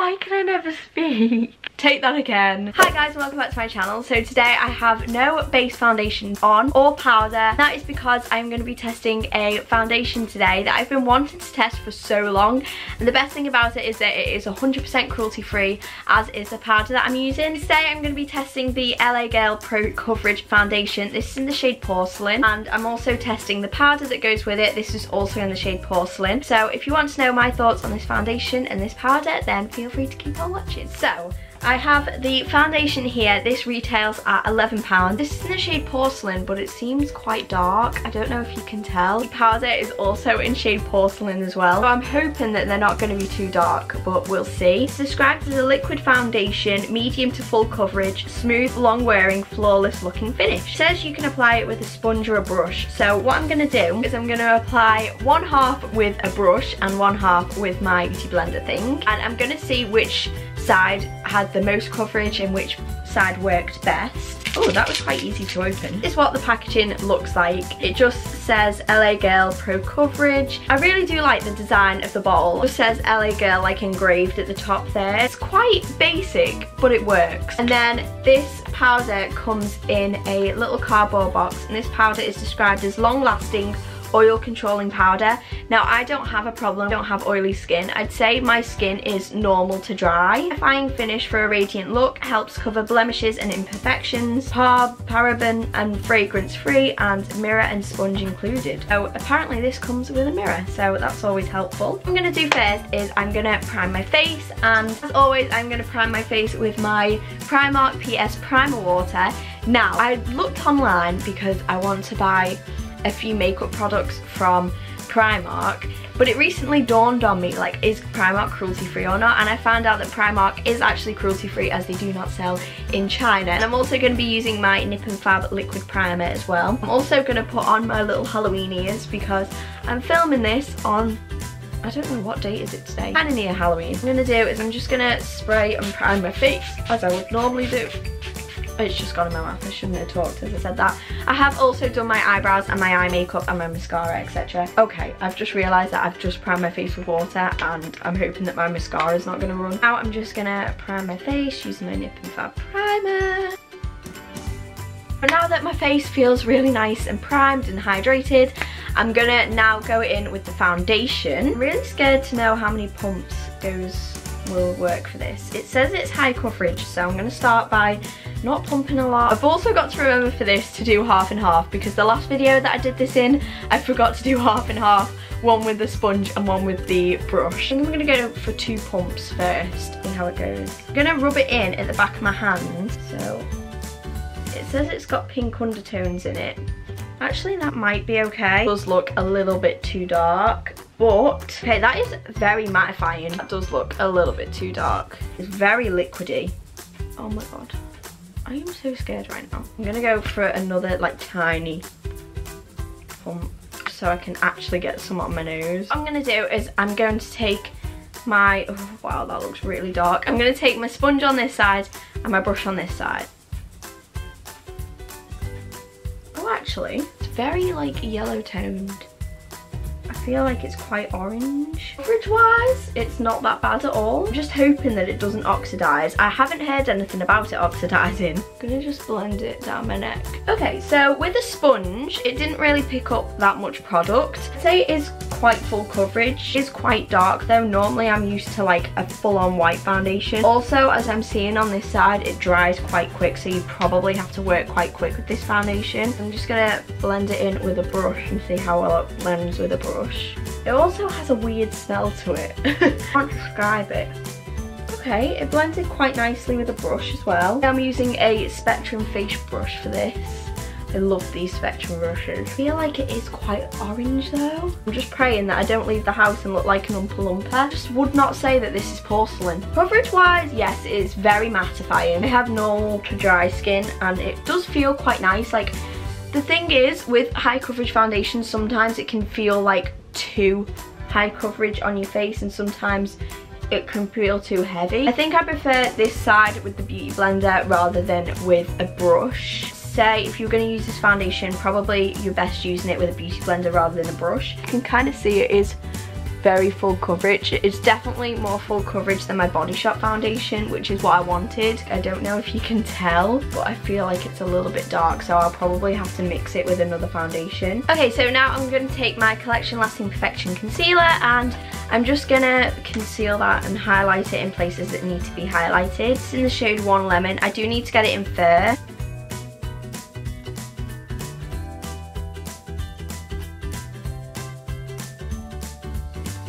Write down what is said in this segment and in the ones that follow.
Why can I never speak? Take that again. Hi guys, and welcome back to my channel. So today I have no base foundation on or powder. That is because I'm going to be testing a foundation today that I've been wanting to test for so long. And the best thing about it is that it is 100% cruelty free, as is the powder that I'm using. Today I'm going to be testing the LA Girl Pro Coverage Foundation. This is in the shade Porcelain, and I'm also testing the powder that goes with it. This is also in the shade Porcelain. So if you want to know my thoughts on this foundation and this powder, then feel free to keep on watching. So I have the foundation here. This retails at £11. This is in the shade Porcelain, but it seems quite dark. I don't know if you can tell. The powder is also in shade Porcelain as well. So I'm hoping that they're not going to be too dark, but we'll see. It's described as a liquid foundation, medium to full coverage, smooth, long wearing, flawless looking finish. It says you can apply it with a sponge or a brush. So what I'm going to do is I'm going to apply one half with a brush and one half with my beauty blender thing. And I'm going to see which side had the most coverage and which side worked best. Oh, that was quite easy to open. This is what the packaging looks like. It just says LA Girl Pro Coverage. I really do like the design of the bottle. It just says LA Girl like engraved at the top there. It's quite basic, but it works. And then this powder comes in a little cardboard box, and this powder is described as long lasting, oil controlling powder. Now I don't have a problem, I don't have oily skin. I'd say my skin is normal to dry. Fine finish for a radiant look, helps cover blemishes and imperfections, paraben and fragrance free, and mirror and sponge included. So apparently this comes with a mirror, so that's always helpful. What I'm going to do first is I'm going to prime my face, and as always I'm going to prime my face with my Primark PS Primer Water. Now I looked online because I want to buy a few makeup products from Primark, but it recently dawned on me, like, is Primark cruelty free or not? And I found out that Primark is actually cruelty free, as they do not sell in China. And I'm also going to be using my Nip and Fab liquid primer as well. I'm also going to put on my little Halloween ears because I'm filming this on, I don't know what date is it today, kind of near Halloween. What I'm going to do is I'm just going to spray and prime my face as I would normally do. It's just gone in my mouth, I shouldn't have talked as I said that. I have also done my eyebrows and my eye makeup and my mascara, etc. Okay, I've just realised that I've just primed my face with water, and I'm hoping that my mascara is not going to run. Now I'm just going to prime my face using my Nip and Fab primer. But now that my face feels really nice and primed and hydrated, I'm going to now go in with the foundation. I'm really scared to know how many pumps will work for this. It says it's high coverage, so I'm going to start by not pumping a lot. I've also got to remember for this to do half and half, because the last video that I did this in, I forgot to do half and half, one with the sponge and one with the brush. I think I'm going to go for 2 pumps first, see how it goes. I'm going to rub it in at the back of my hand. So it says it's got pink undertones in it. Actually, that might be okay. It does look a little bit too dark, but okay, that is very mattifying. That does look a little bit too dark. It's very liquidy. Oh my god, I am so scared right now. I'm gonna go for another like tiny pump so I can actually get some on my nose. What I'm gonna do is I'm going to take my, oh wow, that looks really dark. I'm gonna take my sponge on this side and my brush on this side. Oh, actually, it's very like yellow toned. I feel like it's quite orange. Coverage wise, it's not that bad at all. I'm just hoping that it doesn't oxidize. I haven't heard anything about it oxidizing. I'm gonna just blend it down my neck. Okay, so with a sponge, it didn't really pick up that much product. I'd say it is quite full coverage. It is quite dark though. Normally I'm used to like a full-on white foundation. Also, as I'm seeing on this side, it dries quite quick, so you probably have to work quite quick with this foundation. I'm just gonna blend it in with a brush and see how well it blends with a brush. It also has a weird smell to it. I can't describe it. Okay, it blended quite nicely with a brush as well. I'm using a Spectrum face brush for this. I love these Spectrum brushes. I feel like it is quite orange though. I'm just praying that I don't leave the house and look like an Oompa Loompa. I just would not say that this is porcelain. Coverage wise, yes, it is very mattifying. I have normal to dry skin, and it does feel quite nice. Like, the thing is, with high coverage foundations, sometimes it can feel like too high coverage on your face, and sometimes it can feel too heavy. I think I prefer this side with the beauty blender rather than with a brush. Say if you're going to use this foundation, probably you're best using it with a beauty blender rather than a brush. You can kind of see it is very full coverage. It's definitely more full coverage than my Body Shop foundation, which is what I wanted. I don't know if you can tell, but I feel like it's a little bit dark, so I'll probably have to mix it with another foundation. Okay, so now I'm going to take my Collection Lasting Perfection concealer and I'm just gonna conceal that and highlight it in places that need to be highlighted. It's in the shade 1 Lemon. I do need to get it in Fur.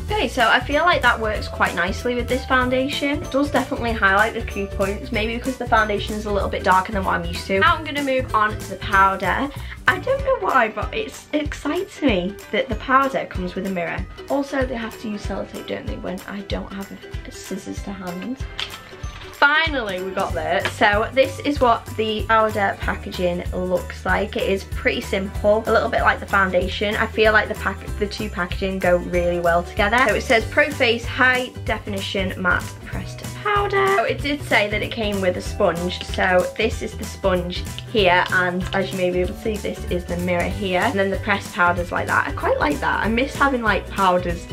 Okay, so I feel like that works quite nicely with this foundation. It does definitely highlight the key points, maybe because the foundation is a little bit darker than what I'm used to. Now I'm going to move on to the powder. I don't know why, but it excites me that the powder comes with a mirror. Also, they have to use sellotape, don't they, when I don't have a scissors to hand. Finally, we got there. So this is what the powder packaging looks like. It is pretty simple, a little bit like the foundation. I feel like the two packaging go really well together. So it says Pro Face High Definition Matte Pressed Powder. So it did say that it came with a sponge. So this is the sponge here, and as you may be able to see, this is the mirror here. And then the pressed powder's like that. I quite like that. I miss having like powders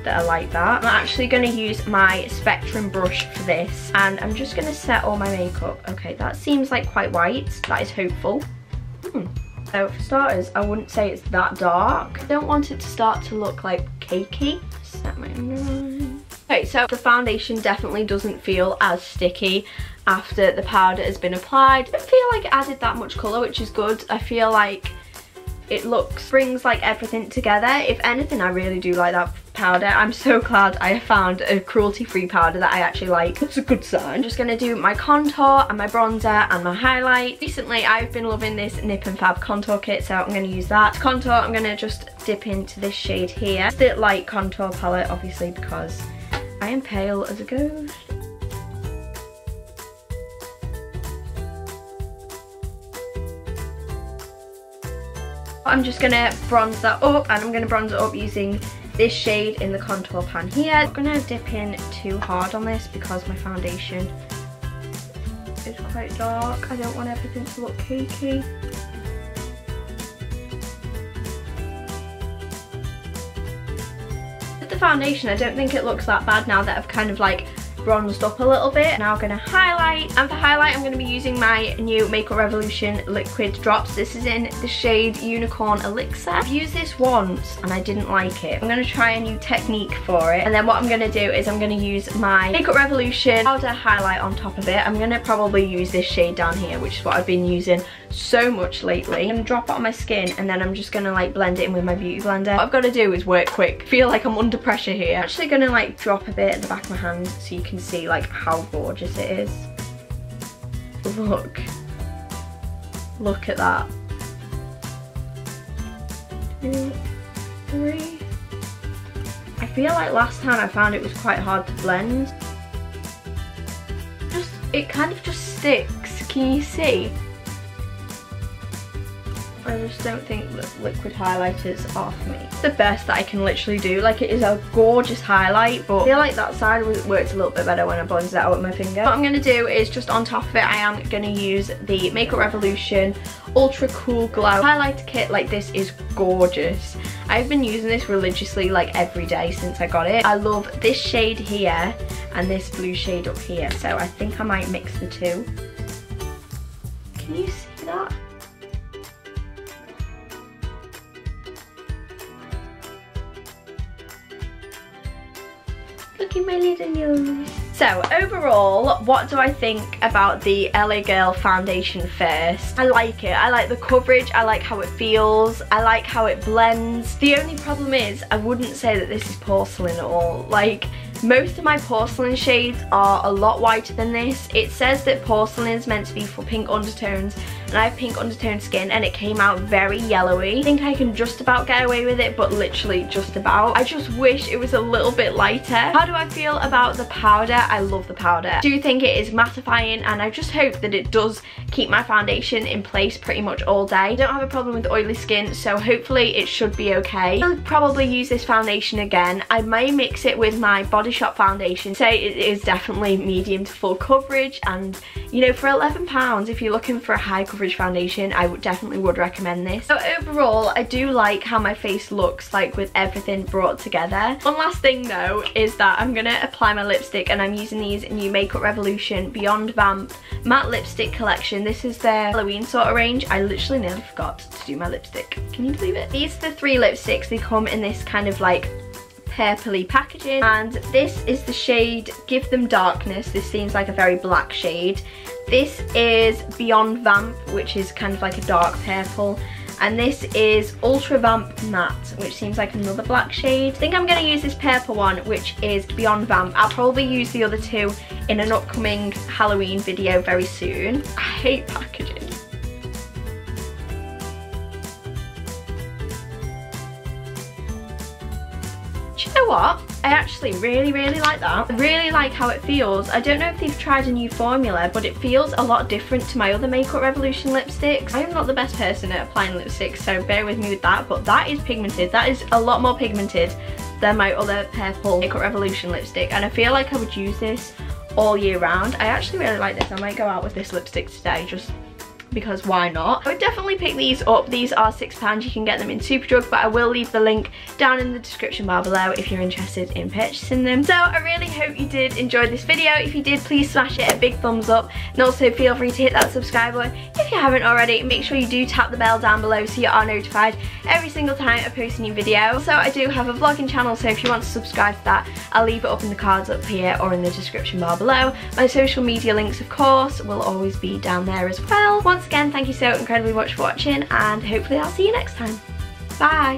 that are like that. I'm actually going to use my Spectrum brush for this, and I'm just going to set all my makeup. Okay, that seems like quite white. That is hopeful. So for starters, I wouldn't say it's that dark. I don't want it to start to look like cakey. Set my under eye. Okay, so the foundation definitely doesn't feel as sticky after the powder has been applied. I don't feel like it added that much colour, which is good. I feel like it brings like everything together. If anything, I really do like that powder. I'm so glad I found a cruelty-free powder that I actually like. It's a good sign. I'm just gonna do my contour and my bronzer and my highlight. Recently, I've been loving this Nip and Fab contour kit, so I'm gonna use that. To contour, I'm gonna just dip into this shade here. It's the light contour palette, obviously, because I am pale as a ghost. I'm just gonna bronze that up, and I'm gonna bronze it up using this shade in the contour pan here. I'm not gonna dip in too hard on this because my foundation is quite dark. I don't want everything to look cakey. With the foundation, I don't think it looks that bad now that I've kind of like bronzed up a little bit. Now I'm going to highlight, and for highlight I'm going to be using my new Makeup Revolution liquid drops. This is in the shade Unicorn Elixir. I've used this once and I didn't like it. I'm going to try a new technique for it, and then what I'm going to do is I'm going to use my Makeup Revolution powder highlight on top of it. I'm going to probably use this shade down here, which is what I've been using so much lately. I'm going to drop it on my skin, and then I'm just going to like blend it in with my beauty blender. What I've got to do is work quick. I feel like I'm under pressure here. I'm actually going to like drop a bit at the back of my hand so you can see like how gorgeous it is. Look at that. 2, 3. I feel like last time I found it was quite hard to blend. It kind of just sticks. Can you see? I just don't think that liquid highlighters are for me. It's the best that I can literally do. Like, it is a gorgeous highlight, but I feel like that side works a little bit better when I blend it out with my finger. What I'm going to do is just on top of it, I am going to use the Makeup Revolution Ultra Cool Glow highlighter kit. Like, this is gorgeous. I've been using this religiously like every day since I got it. I love this shade here and this blue shade up here, so I think I might mix the two. Can you see that? Look at my little nose. So overall, what do I think about the LA Girl foundation first? I like it. I like the coverage. I like how it feels. I like how it blends. The only problem is I wouldn't say that this is porcelain at all. Like, most of my porcelain shades are a lot whiter than this. It says that porcelain is meant to be for pink undertones, and I have pink undertone skin and it came out very yellowy. I think I can just about get away with it, but literally just about. I just wish it was a little bit lighter. How do I feel about the powder? I love the powder. I do think it is mattifying, and I just hope that it does keep my foundation in place pretty much all day. I don't have a problem with oily skin, so hopefully it should be okay. I'll probably use this foundation again. I may mix it with my Body Shop foundation. Say it is definitely medium to full coverage, and you know, for £11, if you're looking for a high coverage coverage foundation, I definitely would recommend this. So overall, I do like how my face looks like with everything brought together. One last thing though is that I'm gonna apply my lipstick, and I'm using these new Makeup Revolution Beyond Vamp matte lipstick collection. This is their Halloween sort of range. I literally nearly forgot to do my lipstick. Can you believe it? These are the 3 lipsticks. They come in this kind of like purpley packaging, and this is the shade Give Them Darkness. This seems like a very black shade. This is Beyond Vamp, which is kind of like a dark purple, and this is Ultra Vamp Matte, which seems like another black shade. I think I'm going to use this purple one, which is Beyond Vamp. I'll probably use the other 2 in an upcoming Halloween video very soon. I hate packaging. Do you know what? I actually really like that. I really like how it feels. I don't know if they've tried a new formula, but it feels a lot different to my other Makeup Revolution lipsticks. I am not the best person at applying lipsticks, so bear with me with that, but that is pigmented. That is a lot more pigmented than my other purple Makeup Revolution lipstick, and I feel like I would use this all year round. I actually really like this. I might go out with this lipstick today, just because why not? I would definitely pick these up. These are £6. You can get them in Superdrug, but I will leave the link down in the description bar below if you're interested in purchasing them. So I really hope you did enjoy this video. If you did, please smash it a big thumbs up, and also feel free to hit that subscribe button if you haven't already. Make sure you do tap the bell down below so you are notified every single time I post a new video. Also, I do have a vlogging channel, so if you want to subscribe to that, I'll leave it up in the cards up here or in the description bar below. My social media links, of course, will always be down there as well. Once again, thank you so incredibly much for watching, and hopefully I'll see you next time. Bye!